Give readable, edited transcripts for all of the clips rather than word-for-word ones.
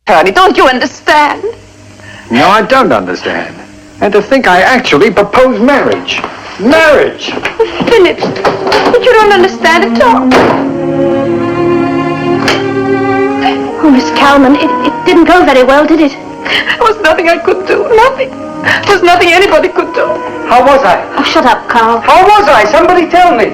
Tony, don't you understand? No, I don't understand. And to think I actually proposed marriage. Marriage! Philip, but you don't understand at all. Oh, Miss Calman, it didn't go very well, did it? There was nothing I could do. Nothing. There was nothing anybody could do. How was I? Oh, shut up, Carl. How was I? Somebody tell me.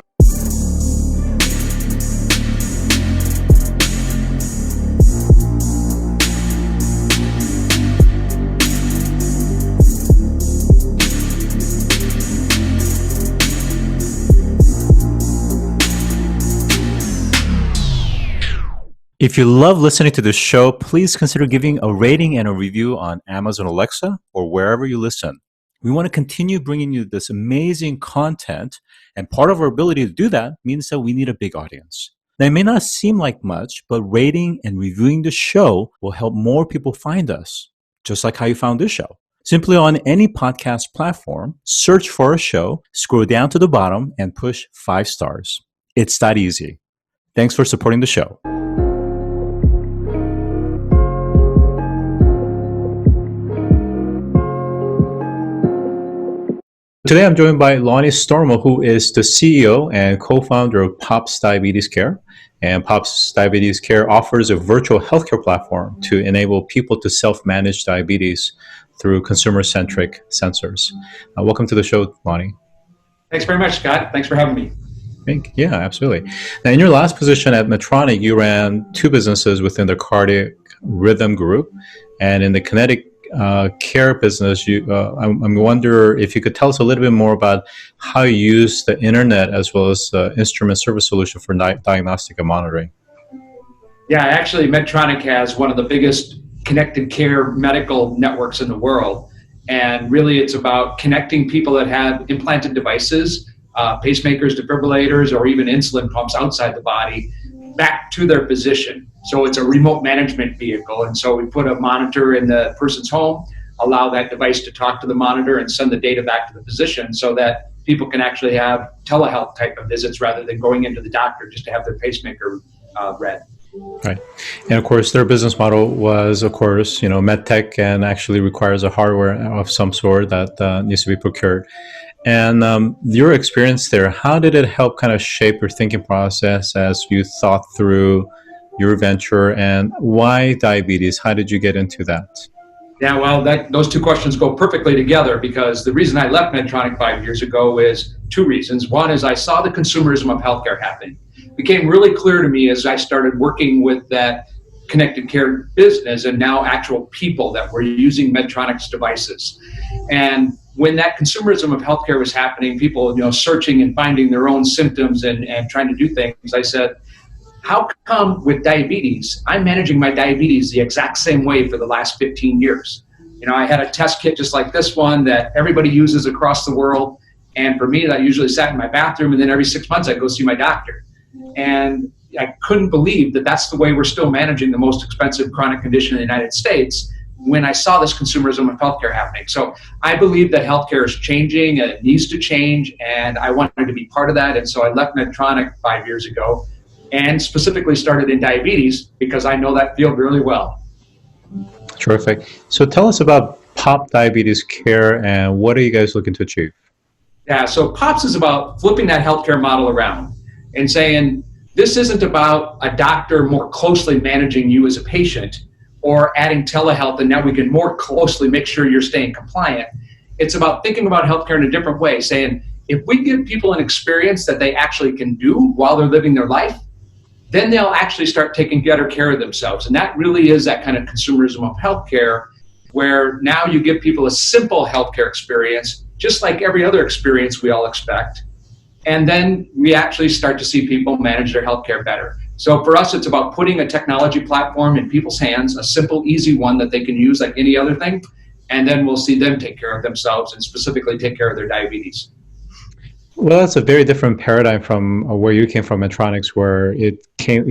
If you love listening to this show, please consider giving a rating and a review on Amazon Alexa or wherever you listen. We want to continue bringing you this amazing content, and part of our ability to do that means that we need a big audience. Now, it may not seem like much, but rating and reviewing the show will help more people find us, just like how you found this show. Simply on any podcast platform, search for our show, scroll down to the bottom, and push 5 stars. It's that easy. Thanks for supporting the show. Today, I'm joined by Lonny Stormo, who is the CEO and co-founder of Pops Diabetes Care. And Pops Diabetes Care offers a virtual healthcare platform to enable people to self-manage diabetes through consumer-centric sensors. Welcome to the show, Lonny. Thanks very much, Scott. Thanks for having me. Yeah, absolutely. Now, in your last position at Medtronic, you ran 2 businesses within the cardiac rhythm group, and in the kinetic care business, I wonder if you could tell us a little bit more about how you use the internet as well as the instrument service solution for diagnostic and monitoring. Yeah, actually, Medtronic has one of the biggest connected care medical networks in the world. And really, it's about connecting people that have implanted devices, pacemakers, defibrillators, or even insulin pumps outside the body back to their physician. So it's a remote management vehicle. And so we put a monitor in the person's home, allow that device to talk to the monitor and send the data back to the physician so that people can actually have telehealth type of visits rather than going into the doctor just to have their pacemaker read. Right. And of course, their business model was, of course, medtech, and actually requires a hardware of some sort that needs to be procured. And your experience there, how did it help kind of shape your thinking process as you thought through your venture, and why diabetes? How did you get into that? Yeah, well, those 2 questions go perfectly together, because the reason I left Medtronic 5 years ago is 2 reasons. One is I saw the consumerism of healthcare happening. It became really clear to me as I started working with that connected care business and now actual people that were using Medtronic's devices. And when that consumerism of healthcare was happening, people searching and finding their own symptoms and trying to do things, I said, how come with diabetes, I'm managing my diabetes the exact same way for the last 15 years? I had a test kit just like this one that everybody uses across the world. And for me, that usually sat in my bathroom, and then every 6 months I'd go see my doctor. And I couldn't believe that that's the way we're still managing the most expensive chronic condition in the United States when I saw this consumerism of healthcare happening. So I believe that healthcare is changing and it needs to change, and I wanted to be part of that. And so I left Medtronic 5 years ago and specifically started in diabetes because I know that field really well. Terrific. So tell us about Pop Diabetes Care, and what are you guys looking to achieve? Yeah, so POPS is about flipping that healthcare model around and saying, this isn't about a doctor more closely managing you as a patient or adding telehealth, and now we can more closely make sure you're staying compliant. It's about thinking about healthcare in a different way, saying, if we give people an experience that they actually can do while they're living their life, then they'll actually start taking better care of themselves. And that really is that kind of consumerism of healthcare, where now you give people a simple healthcare experience, just like every other experience we all expect. And then we actually start to see people manage their healthcare better. So for us, it's about putting a technology platform in people's hands, a simple, easy one that they can use like any other thing. And then we'll see them take care of themselves and specifically take care of their diabetes. Well, that's a very different paradigm from where you came from, Medtronics, where it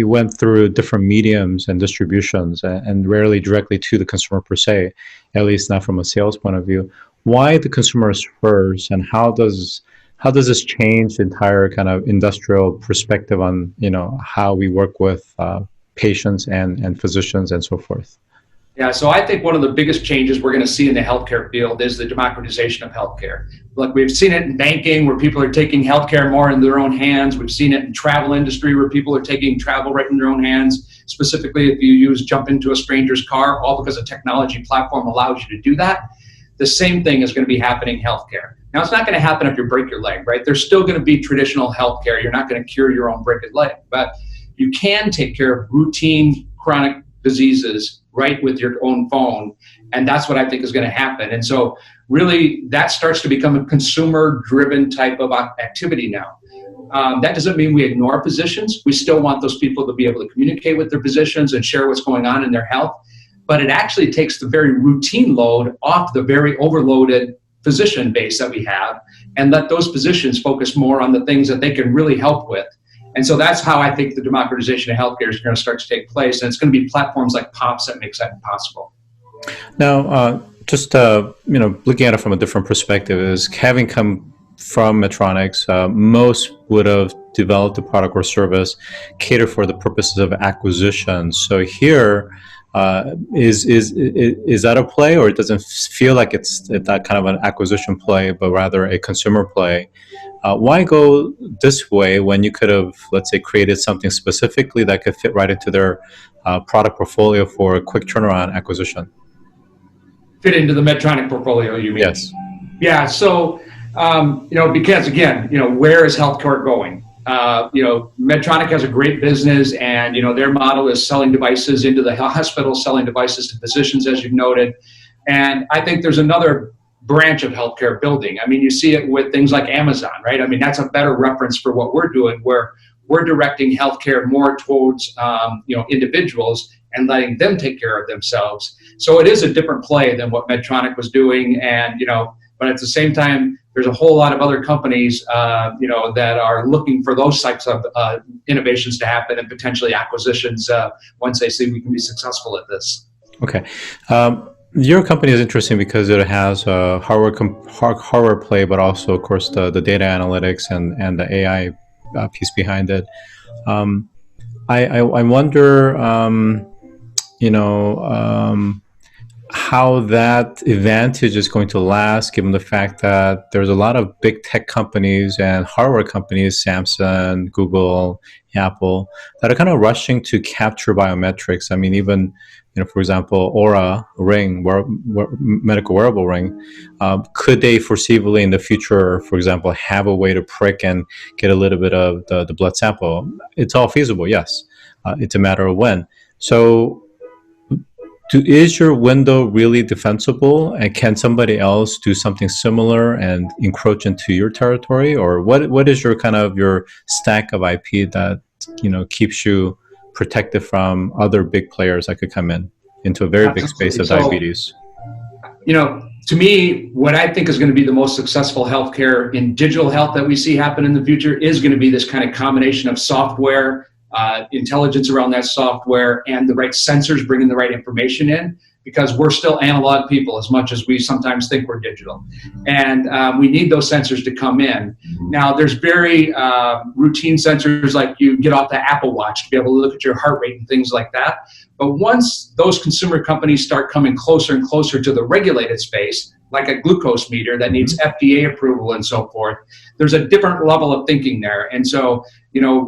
went through different mediums and distributions and rarely directly to the consumer per se, at least not from a sales point of view. Why the consumers first, and how does this change the entire kind of industrial perspective on how we work with patients and physicians and so forth? Yeah, so I think one of the biggest changes we're going to see in the healthcare field is the democratization of healthcare. Like we've seen it in banking where people are taking healthcare more in their own hands. We've seen it in travel industry where people are taking travel right in their own hands. Specifically, if you jump into a stranger's car, all because a technology platform allows you to do that. The same thing is going to be happening in healthcare. Now, it's not going to happen if you break your leg, right? There's still going to be traditional healthcare. You're not going to cure your own broken leg, but you can take care of routine chronic diseases right with your own phone. And that's what I think is going to happen. And so really that starts to become a consumer driven type of activity now. That doesn't mean we ignore physicians. We still want those people to be able to communicate with their physicians and share what's going on in their health. But it actually takes the very routine load off the very overloaded physician base that we have and let those physicians focus more on the things that they can really help with. And so that's how I think the democratization of healthcare is going to start to take place. And it's going to be platforms like POPs that makes that possible. Now, just looking at it from a different perspective, is having come from Medtronic, most would have developed a product or service catered for the purposes of acquisition. So here, is that a play, or it doesn't feel like it's that kind of an acquisition play, but rather a consumer play? Why go this way when you could have, let's say, created something specifically that could fit right into their product portfolio for a quick turnaround acquisition? Fit into the Medtronic portfolio, you mean? Yes. Yeah. So, because again, where is healthcare going? Medtronic has a great business, and their model is selling devices into the hospital, selling devices to physicians, as you've noted. And I think there's another branch of healthcare building. I mean, you see it with things like Amazon, right? I mean, that's a better reference for what we're doing, where we're directing healthcare more towards individuals and letting them take care of themselves. So it is a different play than what Medtronic was doing, and but at the same time, there's a whole lot of other companies, that are looking for those types of innovations to happen and potentially acquisitions once they see we can be successful at this. Okay. Your company is interesting because it has a hardware play, but also, of course, the data analytics and the AI piece behind it. I wonder, how that advantage is going to last, given the fact that there's a lot of big tech companies and hardware companies, Samsung, Google, Apple, that are kind of rushing to capture biometrics. I mean, even, for example, Aura Ring, medical wearable ring, could they foreseeably in the future, for example, have a way to prick and get a little bit of the blood sample? It's all feasible, yes. It's a matter of when. So is your window really defensible, and can somebody else do something similar and encroach into your territory? Or what is your your stack of IP that keeps you protected from other big players that could come into a very big space of diabetes? To me, what I think is going to be the most successful healthcare in digital health that we see happen in the future is going to be this kind of combination of software, intelligence around that software, and the right sensors bringing the right information in, because we're still analog people as much as we sometimes think we're digital. And we need those sensors to come in. Now, there's very routine sensors, like you get off the Apple Watch to be able to look at your heart rate and things like that. But once those consumer companies start coming closer and closer to the regulated space, like a glucose meter that needs FDA approval and so forth, there's a different level of thinking there. And so,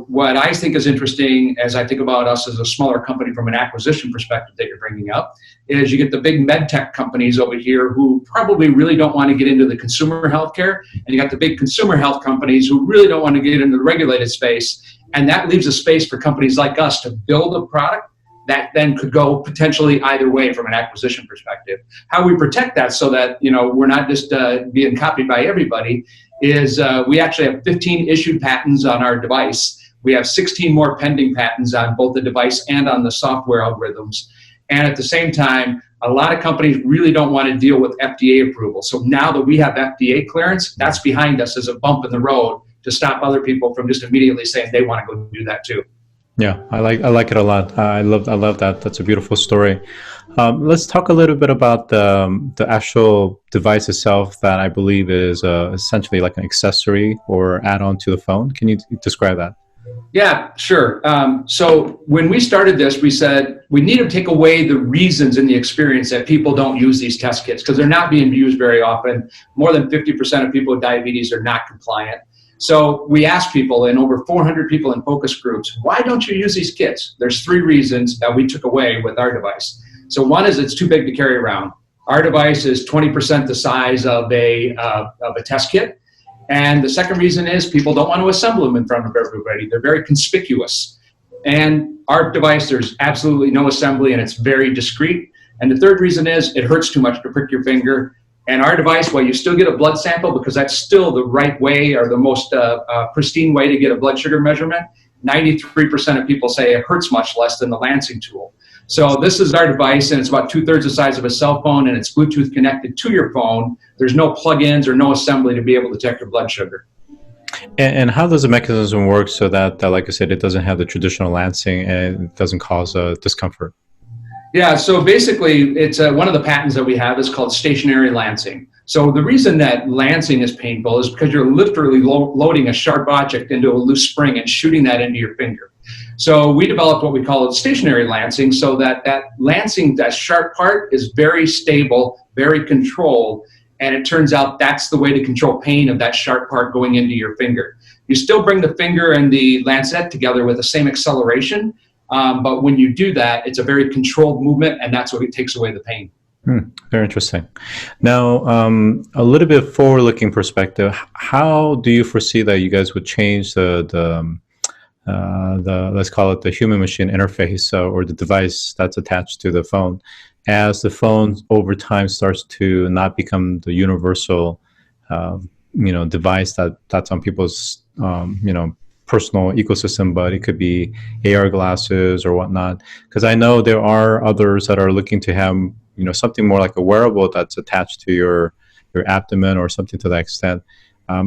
what I think is interesting as I think about us as a smaller company from an acquisition perspective that you're bringing up, is you get the big med tech companies over here who probably really don't want to get into the consumer healthcare, and you got the big consumer health companies who really don't want to get into the regulated space. And that leaves a space for companies like us to build a product that then could go potentially either way from an acquisition perspective. How we protect that so that we're not just being copied by everybody is we actually have 15 issued patents on our device. We have 16 more pending patents on both the device and on the software algorithms. And at the same time, a lot of companies really don't want to deal with FDA approval. So now that we have FDA clearance, that's behind us as a bump in the road to stop other people from just immediately saying they want to go do that too. Yeah, I like it a lot. I love that. That's a beautiful story. Let's talk a little bit about the actual device itself, that I believe is essentially like an accessory or add-on to the phone. Can you describe that? Yeah, sure. So when we started this, we said we need to take away the reasons in the experience that people don't use these test kits because they're not being used very often. More than 50% of people with diabetes are not compliant. So we asked people, and over 400 people in focus groups, why don't you use these kits? There's 3 reasons that we took away with our device. So one is it's too big to carry around. Our device is 20% the size of a test kit. And the second reason is people don't want to assemble them in front of everybody. They're very conspicuous. And our device, there's absolutely no assembly and it's very discreet. And the third reason is it hurts too much to prick your finger. And our device, while you still get a blood sample, because that's still the right way or the most pristine way to get a blood sugar measurement, 93% of people say it hurts much less than the lancing tool. So this is our device, and it's about 2/3 the size of a cell phone, and it's Bluetooth connected to your phone. There's no plug-ins or no assembly to be able to detect your blood sugar. And how does the mechanism work so that, like I said, it doesn't have the traditional lancing and it doesn't cause discomfort? Yeah, so basically, it's one of the patents that we have is called stationary lancing. So the reason that lancing is painful is because you're literally loading a sharp object into a loose spring and shooting that into your finger. So we developed what we call stationary lancing so that lancing, that sharp part, is very stable, very controlled, and it turns out that's the way to control pain of that sharp part going into your finger. You still bring the finger and the lancet together with the same acceleration, but when you do that, it's a very controlled movement, and that's what takes away the pain. Very interesting. Now, a little bit forward-looking perspective, how do you foresee that you guys would change the let's call it the human-machine interface or the device that's attached to the phone, as the phone over time starts to not become the universal, device that's on people's, personal ecosystem, but it could be AR glasses or whatnot. Because I know there are others that are looking to have, something more like a wearable that's attached to your abdomen or something to that extent.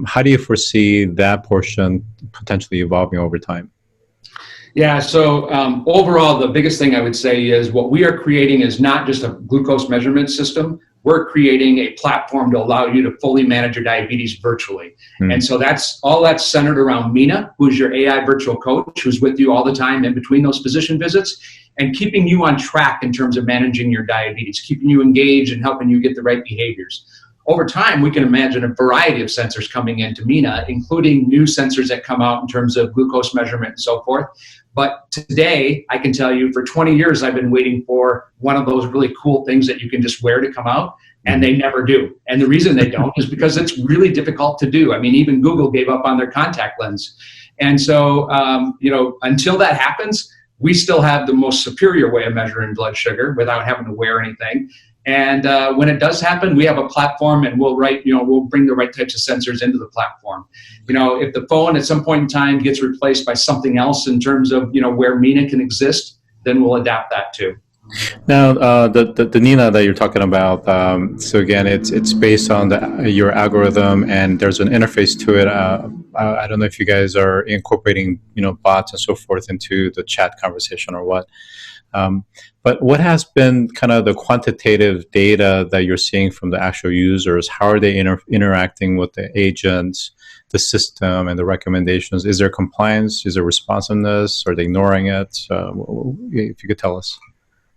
How do you foresee that portion potentially evolving over time? Yeah, so overall, the biggest thing I would say is what we are creating is not just a glucose measurement system. We're creating a platform to allow you to fully manage your diabetes virtually. And so that's centered around Mina, who's your AI virtual coach, who's with you all the time in between those physician visits, and keeping you on track in terms of managing your diabetes, keeping you engaged and helping you get the right behaviors. Over time, we can imagine a variety of sensors coming into Mina, including new sensors that come out in terms of glucose measurement and so forth. But today, I can tell you for 20 years, I've been waiting for one of those really cool things that you can just wear to come out, and they never do. And the reason they don't is because it's really difficult to do. I mean, even Google gave up on their contact lens. And so, until that happens, we still have the most superior way of measuring blood sugar without having to wear anything. And when it does happen, we have a platform, and we'll bring the right types of sensors into the platform. If the phone at some point in time gets replaced by something else in terms of, where Mina can exist, then we'll adapt that too. Now, the Nina that you're talking about, so again, it's based on your algorithm, and there's an interface to it. I don't know if you guys are incorporating, bots and so forth into the chat conversation or what. But what has been kind of the quantitative data that you're seeing from the actual users? How are they interacting with the agents, the system, and the recommendations? Is there compliance? Is there responsiveness? Are they ignoring it? If you could tell us.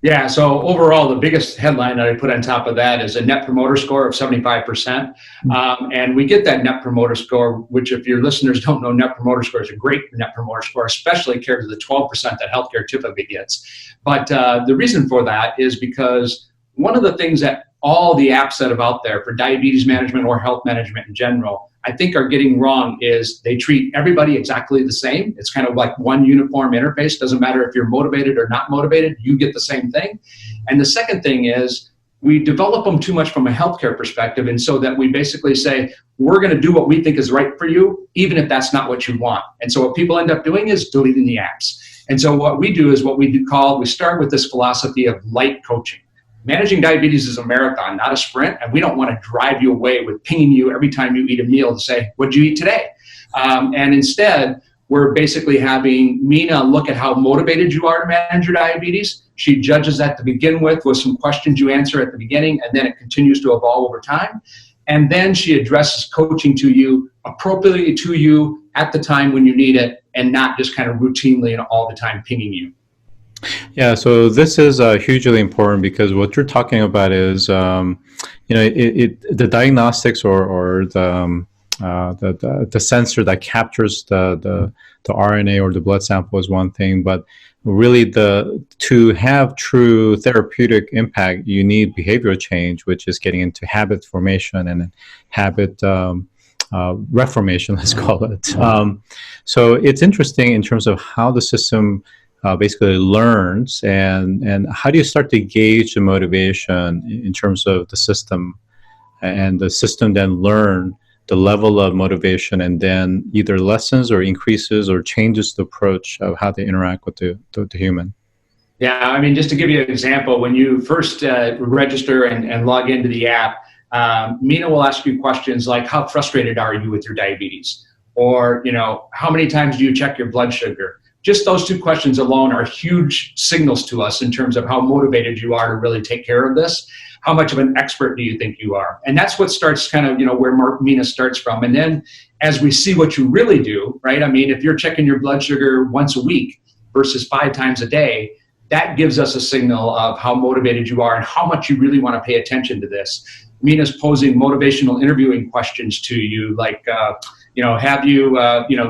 Yeah, so overall, the biggest headline that I put on top of that is a net promoter score of 75%. And we get that net promoter score, which if your listeners don't know, net promoter score is a great net promoter score, especially compared to the 12% that healthcare typically gets. But the reason for that is because one of the things that all the apps that are out there for diabetes management or health management in general, I think are getting wrong is they treat everybody exactly the same. It's kind of like one uniform interface. Doesn't matter if you're motivated or not motivated, you get the same thing. And the second thing is we develop them too much from a healthcare perspective. And so that we basically say, we're going to do what we think is right for you, even if that's not what you want. And so what people end up doing is deleting the apps. And so what we do is we start with this philosophy of light coaching. Managing diabetes is a marathon, not a sprint, and we don't want to drive you away with pinging you every time you eat a meal to say, what'd you eat today? And instead, we're basically having Mina look at how motivated you are to manage your diabetes. She judges that to begin with some questions you answer at the beginning, and then it continues to evolve over time. And then she addresses coaching to you appropriately to you at the time when you need it, and not just kind of routinely and all the time pinging you. Yeah, so this is hugely important because what you're talking about is, the diagnostics or the sensor that captures the RNA or the blood sample is one thing, but really to have true therapeutic impact, you need behavioral change, which is getting into habit formation and habit reformation, let's call it. So it's interesting in terms of how the system basically learns, and how do you start to gauge the motivation in terms of the system, and the system then learn the level of motivation and then either lessens or increases or changes the approach of how they interact with the human. Yeah, I mean, just to give you an example, when you first register and log into the app, Mina will ask you questions like, how frustrated are you with your diabetes? Or, how many times do you check your blood sugar? Just those two questions alone are huge signals to us in terms of how motivated you are to really take care of this. How much of an expert do you think you are? And that's what starts kind of, where Mina starts from. And then as we see what you really do, right? I mean, if you're checking your blood sugar once a week versus 5 times a day, that gives us a signal of how motivated you are and how much you really want to pay attention to this. Mina's posing motivational interviewing questions to you, like, have you,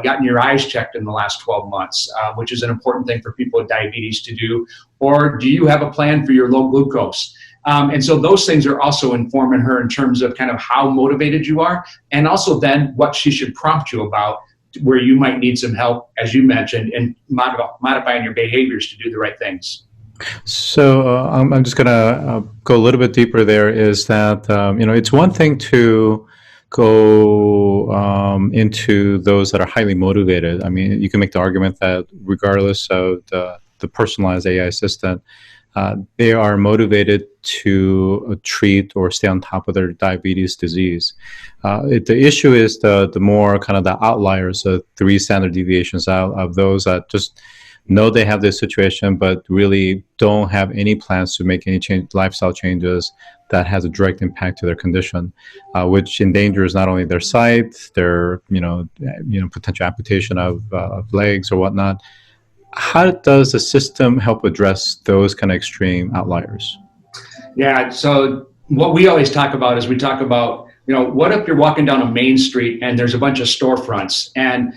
gotten your eyes checked in the last 12 months, which is an important thing for people with diabetes to do, or do you have a plan for your low glucose? And so those things are also informing her in terms of kind of how motivated you are, and also then what she should prompt you about, where you might need some help, as you mentioned, in modifying your behaviors to do the right things. So I'm just going to go a little bit deeper there, is that, it's one thing to go into those that are highly motivated. I mean, you can make the argument that regardless of the personalized AI assistant, they are motivated to treat or stay on top of their diabetes disease. The issue is the more kind of the outliers, the 3 standard deviations out of those that just know they have this situation, but really don't have any plans to make any lifestyle changes that has a direct impact to their condition, which endangers not only their sight, their potential amputation of legs or whatnot. How does the system help address those kind of extreme outliers? Yeah, so what we always talk about is what if you're walking down a main street and there's a bunch of storefronts, and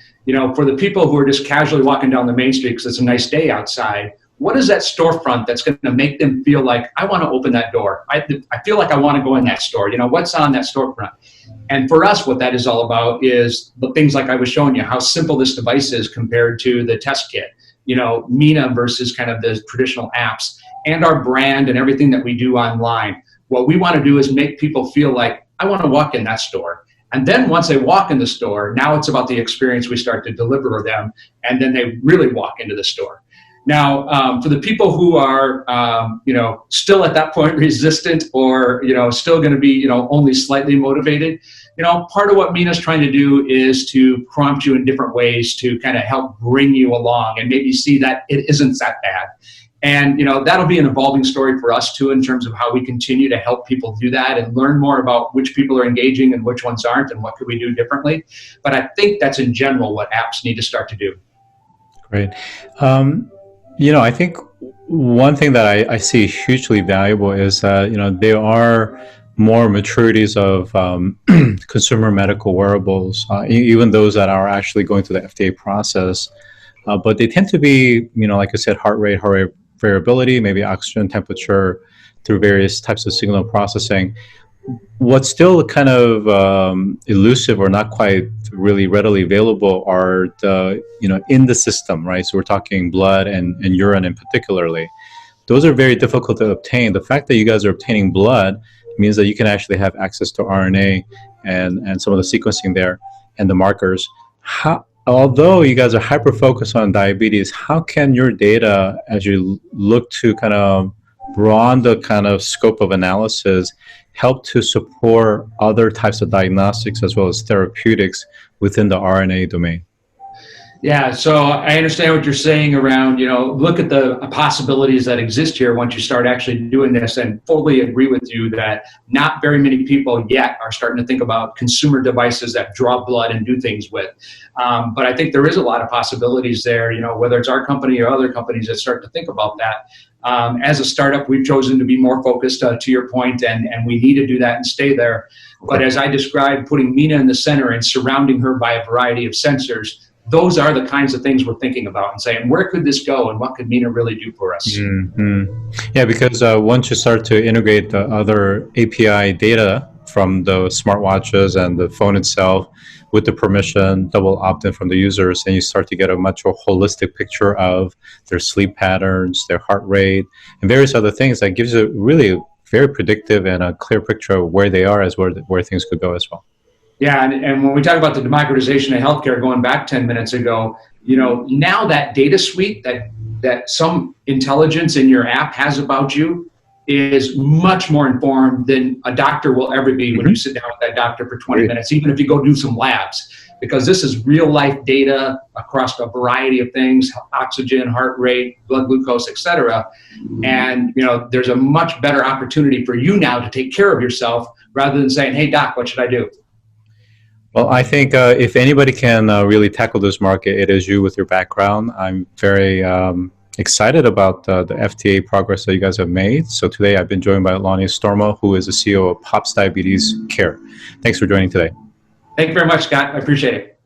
for the people who are just casually walking down the main street because it's a nice day outside, what is that storefront that's going to make them feel like, I want to open that door? I feel like I want to go in that store. What's on that storefront? And for us, what that is all about is the things like I was showing you, how simple this device is compared to the test kit. Mina versus kind of the traditional apps, and our brand and everything that we do online. What we want to do is make people feel like, I want to walk in that store. And then once they walk in the store, now it's about the experience we start to deliver to them, and then they really walk into the store. Now, for the people who are, still at that point resistant, or, still going to be, only slightly motivated, part of what Mina's trying to do is to prompt you in different ways to kind of help bring you along and maybe see that it isn't that bad. And, that'll be an evolving story for us too, in terms of how we continue to help people do that and learn more about which people are engaging and which ones aren't, and what could we do differently. But I think that's in general what apps need to start to do. Great. I think one thing that I see hugely valuable is that, there are more maturities of consumer medical wearables, even those that are actually going through the FDA process. But they tend to be, like I said, heart rate variability, maybe oxygen temperature through various types of signal processing. What's still kind of elusive or not quite really readily available are the, in the system, right? So we're talking blood and urine in particularly. Those are very difficult to obtain. The fact that you guys are obtaining blood means that you can actually have access to RNA and some of the sequencing there and the markers. Although you guys are hyper-focused on diabetes, how can your data, as you look to kind of broaden the kind of scope of analysis, help to support other types of diagnostics as well as therapeutics within the RNA domain? Yeah, so I understand what you're saying around, look at the possibilities that exist here once you start actually doing this, and fully agree with you that not very many people yet are starting to think about consumer devices that draw blood and do things with. But I think there is a lot of possibilities there, whether it's our company or other companies that start to think about that. As a startup, we've chosen to be more focused, to your point, and we need to do that and stay there. But as I described, putting Mina in the center and surrounding her by a variety of sensors, those are the kinds of things we're thinking about and saying, where could this go and what could Mina really do for us? Yeah, because once you start to integrate the other API data from the smartwatches and the phone itself with the permission, double opt-in from the users, and you start to get a much more holistic picture of their sleep patterns, their heart rate, and various other things, that gives you really very predictive and a clear picture of where they are as where things could go as well. Yeah, and when we talk about the democratization of healthcare, going back 10 minutes ago, now that data suite that some intelligence in your app has about you is much more informed than a doctor will ever be when you sit down with that doctor for 20 minutes, even if you go do some labs, because this is real life data across a variety of things: oxygen, heart rate, blood glucose, etc. And there's a much better opportunity for you now to take care of yourself rather than saying, hey doc, what should I do? Well, I think if anybody can really tackle this market, it is you with your background. I'm very excited about the FDA progress that you guys have made. So today I've been joined by Lonny Stormo, who is the CEO of Pops Diabetes Care. Thanks for joining today. Thank you very much, Scott. I appreciate it.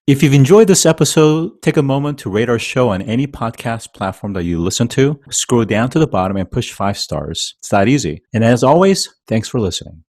If you've enjoyed this episode, take a moment to rate our show on any podcast platform that you listen to. Scroll down to the bottom and push 5 stars. It's that easy. And as always, thanks for listening.